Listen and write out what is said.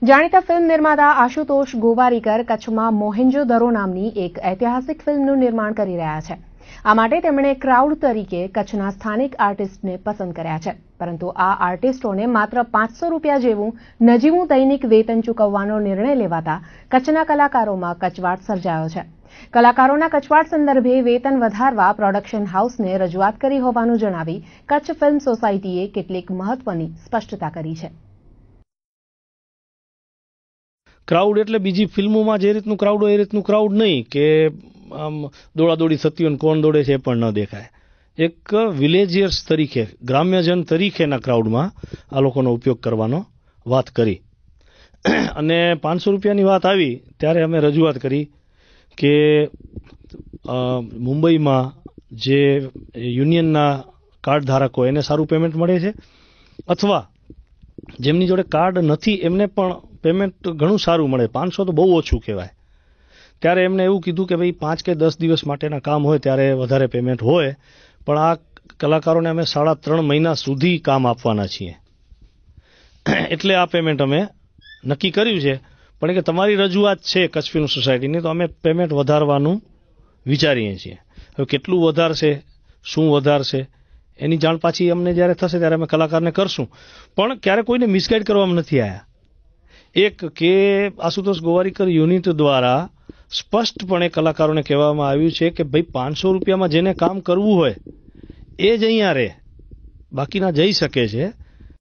જાણીતા ફિલ્મ નિર્માતા આશુતોષ ગોવારીકર કચ્છમાં મોહેન્જો-દરો નામની એક ઐતિહાસિક ફિલ્મનું નિર્માણ કરી રહ્યા છે. આ માટે તેમણે ક્રાઉડ તરીકે કચ્છના સ્થાનિક આર્ટિસ્ટને પસંદ કર્યા છે. પરંતુ આ આર્ટિસ્ટોને માત્ર 500 રૂપિયા જેવું નજીવું દૈનિક વેતન ચૂકવવાનો નિર્ણય લેવાતા કચ્છના કલાકારોમાં કચવાટ સર્જાયો છે. કલાકારોના કચવાટ સંદર્ભે વેતન વધારવા પ્રોડક્શન હાઉસને રજૂઆત કરી હોવાનું જણાવી કચ્છ ફિલ્મ સોસાયટીએ કેટલીક મહત્વની સ્પષ્ટતા કરી છે. ક્રાઉડ એટલે બીજી ફિલ્મોમાં જે રીતનું ક્રાઉડ હોય એ રીતનું ક્રાઉડ નહીં કે આમ દોડાદોડી થતી હોય કોણ દોડે છે એ પણ ન દેખાય. એક વિલેજિયર્સ તરીકે ગ્રામ્યજન તરીકેના ક્રાઉડમાં આ લોકોનો ઉપયોગ કરવાનો વાત કરી અને 500 રૂપિયાની વાત આવી ત્યારે અમે રજૂઆત કરી કે મુંબઈમાં જે યુનિયનના કાર્ડ ધારકો એને સારું પેમેન્ટ મળે છે અથવા જેમની જોડે કાર્ડ નથી એમને પણ પેમેન્ટ ઘણું સારું મળે. 500 તો બહુ ઓછું કહેવાય. ત્યારે એમને એવું કીધું કે ભાઈ 5 કે 10 દિવસ માટેના કામ હોય ત્યારે વધારે પેમેન્ટ હોય, પણ આ કલાકારોને અમે 3.5 મહિના સુધી કામ આપવાના છીએ એટલે આ પેમેન્ટ અમે નક્કી કર્યું છે. પણ કે તમારી રજૂઆત છે કચ્છ ફિલ્મ સોસાયટીની તો અમે પેમેન્ટ વધારવાનું વિચારીએ છીએ. હવે કેટલું વધારશે, શું વધારશે એની જાણ પાછી અમને જ્યારે થશે ત્યારે અમે કલાકારને કરશું. પણ ક્યારે કોઈને મિસગાઈડ કરવામાં નથી આવ્યા. એક કે આશુતોષ ગોવારીકર યુનિટ દ્વારા સ્પષ્ટપણે કલાકારોને કહેવામાં આવ્યું છે કે ભાઈ 500 રૂપિયામાં જેને કામ કરવું હોય એ જ અહીંયા રહે, બાકીના જઈ શકે છે.